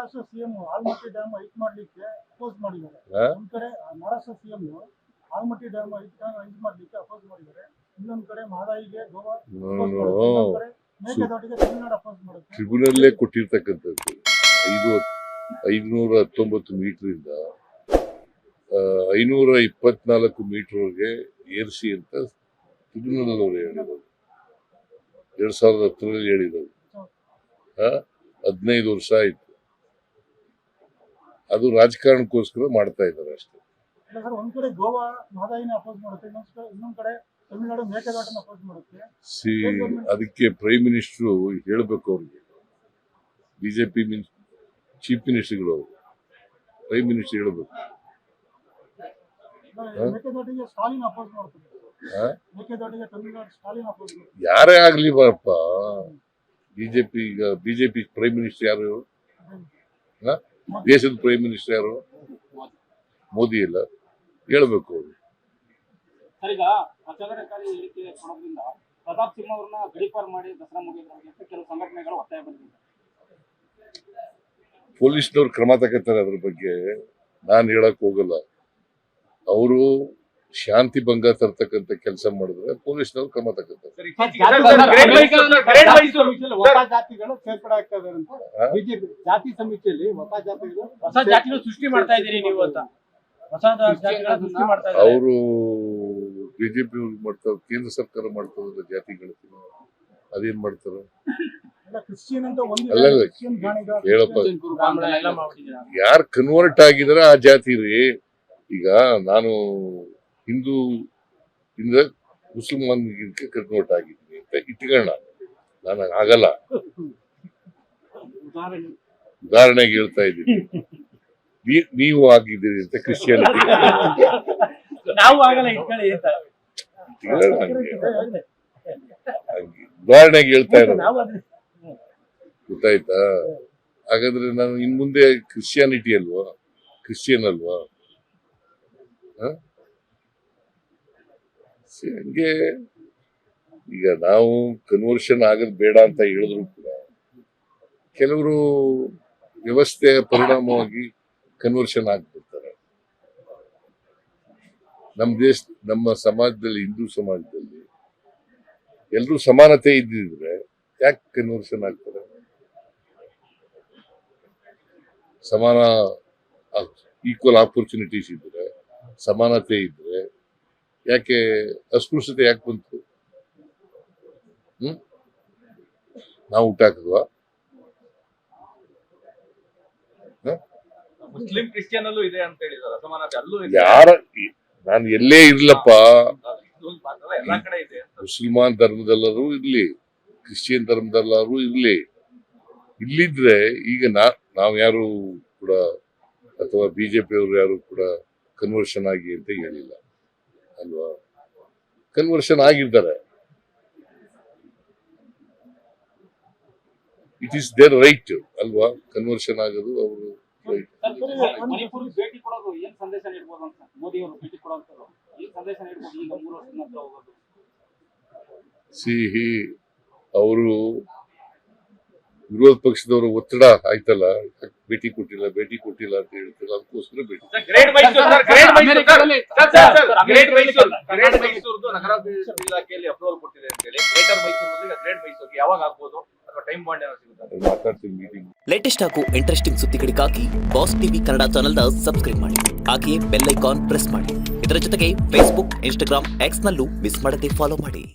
Maharashtra CM Almatti dam height ಮಾಡ್ಲಿಕ್ಕೆ oppose ಮಾಡಿದ್ದಾರೆ. ಒಂದ್ ಕಡೆ Maharashtra CM Almatti dam height ಮಾಡ್ಲಿಕ್ಕೆ ಅಪೋಸ್ ಮಾಡಿದ್ದಾರೆ. ಇನ್ನೊಂದ್ ಕಡೆ ಮಹದಾಯಿಗೆ ಗೋವಾ ಮೇಕೆದಾಟಿಗೆ ತಮಿಳುನಾಡು ಅಪೋಸ್ ಮಾಡುತ್ತೆ. ಟ್ರಿಬ್ಯುನಲ್ಲೇ ಕೊಟ್ಟಿರ್ತಕ್ಕಂಥದ್ದು 519 ಮೀಟರ್ 524 ಮೀಟರ್ವರೆಗೆ ಏರಿಸಿ ಅಂತ ಟ್ರಿಬ್ಯುನಲ್ ಅವರು ಹೇಳಿದರು. 2010 ಹೇಳಿದರು. 15 ವರ್ಷ ಆಯ್ತು. ಅದು ರಾಜಕಾರಣಕ್ಕೋಸ್ಕರ ಮಾಡ್ತಾ ಇದ್ದಾರೆ ಅಷ್ಟೇ. ಒಂದ್ ಕಡೆ ಗೋವಾ ಮಹದಾಯಿನ ಅಪೋಸ್ ಮಾಡುತ್ತೆ, ಇನ್ನೊಂದ್ ಕಡೆ ತಮಿಳುನಾಡು ಮೇಕೆದಾಟನ್ನ ಅಪೋಸ್ ಮಾಡುತ್ತೆ. ಅದಕ್ಕೆ ಪ್ರೈಮ್ ಮಿನಿಸ್ಟರ್ ಹೇಳ್ಬೇಕು ಅವ್ರಿಗೆ. ಬಿಜೆಪಿ ಚೀಫ್ ಮಿನಿಸ್ಟರ್ಗಳು ಅವರು ಪ್ರೈಮ್ ಮಿನಿಸ್ಟರ್ ಹೇಳ್ಬೇಕು. ಮೇಕೆದಾಟಿಗೆ ಸ್ಟಾಲಿನ್ ಅಪೋಸ್ ಮಾಡ್ತಾರೆ. ಮೇಕೆದಾಟಿಗೆ ತಮಿಳುನಾಡು ಸ್ಟಾಲಿನ್ ಅಪೋಸ್ ಮಾಡ್ತಾರೆ. ಯಾರೇ ಆಗ್ಲಿ ಬಾರಪ್ಪ, ಬಿಜೆಪಿ ಪ್ರೈಮ್ ಮಿನಿಸ್ಟರ್ ಯಾರು? ದೇಶದ ಪ್ರೈಮ್ ಮಿನಿಸ್ಟರ್ ಯಾರು? ಮೋದಿ ಇಲ್ಲ. ಹೇಳ್ಬೇಕು ಅವರು. ಈಗ ಪ್ರಚೋದನಕಾರಿ ಹೇಳಿಕೆ ಕೊಡೋದ್ರಿಂದ ಪ್ರತಾಪ್ ಸಿಂಹ ಅವ್ರನ್ನ ಗಡಿಪಾರು ಮಾಡಿ ದಸರಾ ಮುಗಿಯೋದ್ರಲ್ಲಿ ಕೆಲವು ಸಂಘಟನೆಗಳು ಒತ್ತಾಯ ಬಂದಿದೆ. ಪೊಲೀಸ್ನವ್ರು ಕ್ರಮ ತಗೋತಾರೆ. ಅದ್ರ ಬಗ್ಗೆ ನಾನು ಹೇಳಕ್ ಹೋಗಲ್ಲ. ಅವರು ಶಾಂತಿ ಭಂಗ ತರ್ತಕ್ಕಂಥ ಕೆಲಸ ಮಾಡಿದ್ರೆ ಪೊಲೀಸ್ನವ್ರು ಕ್ರಮ ತಗೋತಾರೆ. ಹೊಸ ಜಾತಿಗಳು ಸೇರ್ಪಡೆ ಆಗ್ತದೆ ಅಂತ ಬಿಜೆಪಿ ಜಾತಿ ಸಮೀಕ್ಷೆಯಲ್ಲಿ ಹೊಸ ಜಾತಿಗಳು ಸೃಷ್ಟಿ ಮಾಡ್ತಾ ಇದ್ದೀರಿ ನೀವು ಅಂತ. ಅವರು ಬಿಜೆಪಿ ಮಾಡ್ತಾರೆ, ಕೇಂದ್ರ ಸರ್ಕಾರ ಮಾಡ್ತಾರೆ. ಜಾತಿಗಳು ಅದೇನ್ ಮಾಡ್ತಾರ? ಹೇಳಪ್ಪ, ಯಾರು ಕನ್ವರ್ಟ್ ಆಗಿದಾರ ಆ ಜಾತಿ ರೀ. ಈಗ ನಾನು ಹಿಂದೂ ಇಂದ ಮುಸಲ್ಮಾನ್ಗೆ ಕನ್ವರ್ಟ್ ಆಗಿದ್ದೀನಿ ಅಂತ ಇಟ್ಕೊಳ್ಳೋಣ. ನಾನು ಆಗಲ್ಲ. ಉದಾಹರಣೆಗೆ ಹೇಳ್ತಾ ಇದ್ದೀನಿ. ನೀವು ಆಗಿದ್ದೀರಿ ಅಂತ ಕ್ರಿಶ್ಚಿಯಾನಿಟಿ. ಉದಾಹರಣೆಗೆ ಹೇಳ್ತಾ ಇರೋದು, ಗೊತ್ತಾಯ್ತಾ? ಹಾಗಾದ್ರೆ ನಾನು ಇನ್ ಮುಂದೆ ಕ್ರಿಶ್ಚಿಯಾನಿಟಿ ಅಲ್ವಾ, ಕ್ರಿಶ್ಚಿಯನ್ ಅಲ್ವಾ? ಹಂಗೆ ಈಗ ನಾವು ಕನ್ವರ್ಷನ್ ಆಗೋದು ಬೇಡ ಅಂತ ಹೇಳಿದ್ರು ಕೂಡ ಕೆಲವರು ವ್ಯವಸ್ಥೆಯ ಪರಿಣಾಮವಾಗಿ ಕನ್ವರ್ಷನ್ ಆಗ್ಬಿಡ್ತಾರೆ. ನಮ್ಮ ಸಮಾಜದಲ್ಲಿ, ಹಿಂದೂ ಸಮಾಜದಲ್ಲಿ ಎಲ್ರೂ ಸಮಾನತೆ ಇದ್ದಿದ್ರೆ ಯಾಕೆ ಕನ್ವರ್ಷನ್ ಆಗ್ತಾರೆ? ಸಮಾನ ಈಕ್ವಲ್ ಆಪರ್ಚುನಿಟೀಸ್ ಇದ್ರೆ, ಸಮಾನತೆ ಇದ್ರೆ ಯಾಕೆ ಅಸ್ಪೃಶ್ಯತೆ ಯಾಕೆ ಬಂತು? ನಾವು ಹುಟ್ಟಾಕದ್ವಾ? ಮುಸ್ಲಿಂ ಕ್ರಿಶ್ಚಿಯನ್ ಅಲ್ಲೂ ಇದೆ ಅಂತ ಹೇಳಿದಾರೆ ಸಮಾನತೆ. ಅಲ್ಲೂ ಯಾರ ನಾನು ಎಲ್ಲೇ ಇರ್ಲಪ್ಪ, ಎಲ್ಲಾ ಕಡೆ ಇದೆ. ಮುಸಲ್ಮಾನ್ ಧರ್ಮದಲ್ಲರೂ ಇರ್ಲಿ, ಕ್ರಿಶ್ಚಿಯನ್ ಧರ್ಮದಲ್ಲರೂ ಇರ್ಲಿ. ಇಲ್ಲಿದ್ರೆ ಈಗ ನಾವ್ ಯಾರು ಕೂಡ ಅಥವಾ ಬಿಜೆಪಿ ಅವರು ಯಾರು ಕೂಡ ಕನ್ವರ್ಷನ್ ಆಗಿ ಅಂತ ಹೇಳಿಲ್ಲ ಅಲ್ವಾ? ಕನ್ವರ್ಷನ್ ಆಗಿದ್ದಾರೆ. ಇಟ್ ಈಸ್ ದೇರ್ ರೈಟ್ ಅಲ್ವಾ? ಕನ್ವರ್ಷನ್ ಆಗೋದು ಅವರು ಮಣಿಪುರ್ ಭೇಟಿ ಕೊಡೋದು ಏನ್ ಸಂದೇಶ ನೀಡಬಹುದು ಅಂತ ಮೋದಿ ಅವರು ಭೇಟಿ ಕೊಡುವಂತದ್ದು ಏನ್ ಸಂದೇಶ ನೀಡಬಹುದು? ಈಗ 3 ವರ್ಷದ ನಂತರ ಹೋಗೋದು. ಸಿಹಿ ಅವರು ವಿರೋಧ ಪಕ್ಷದವರು ಒತ್ತಡ ಆಯ್ತಲ್ಲ, ಭೇಟಿ ಕೊಟ್ಟಿಲ್ಲ ಅಂತ ಹೇಳ್ತಾರೆ. ಅದಕ್ಕೋಸ್ಕರ ಭೇಟಿ. ನಗರಾಭಿವೃದ್ಧಿ ಇಲಾಖೆಯಲ್ಲಿ ಅಪ್ರೂವಲ್ ಕೊಟ್ಟಿದೆ ಅಂತ ಹೇಳಿ ಗ್ರೇಟರ್ ಮೈಸೂರು ಗ್ರೇಟ್ ಮೈಸೂರಿಗೆ ಯಾವಾಗ ಆಗ್ಬೋದು ಅಥವಾ ಟೈಮ್ ಬಾಂಡ್ ಸಿಗುತ್ತೆ? ಮಾತಾಡ್ತೀನಿ ಮೀಟಿಂಗ್. ಲೇಟೆಸ್ಟ್ ಹಾಗೂ ಇಂಟ್ರೆಸ್ಟಿಂಗ್ ಸುದ್ದಿಗಳಿಗಾಗಿ ಬಾಸ್ ಟಿವಿ ಕನ್ನಡ ಚಾನೆಲ್ನ ಸಬ್ಸ್ಕ್ರೈಬ್ ಮಾಡಿ. ಹಾಗೆಯೇ ಬೆಲ್ ಐಕಾನ್ ಪ್ರೆಸ್ ಮಾಡಿ. ಇದರ ಜೊತೆಗೆ ಫೇಸ್ಬುಕ್, ಇನ್ಸ್ಟಾಗ್ರಾಮ್, ಎಕ್ಸ್ ನಲ್ಲೂ ಮಿಸ್ ಮಾಡದೆ ಫಾಲೋ ಮಾಡಿ.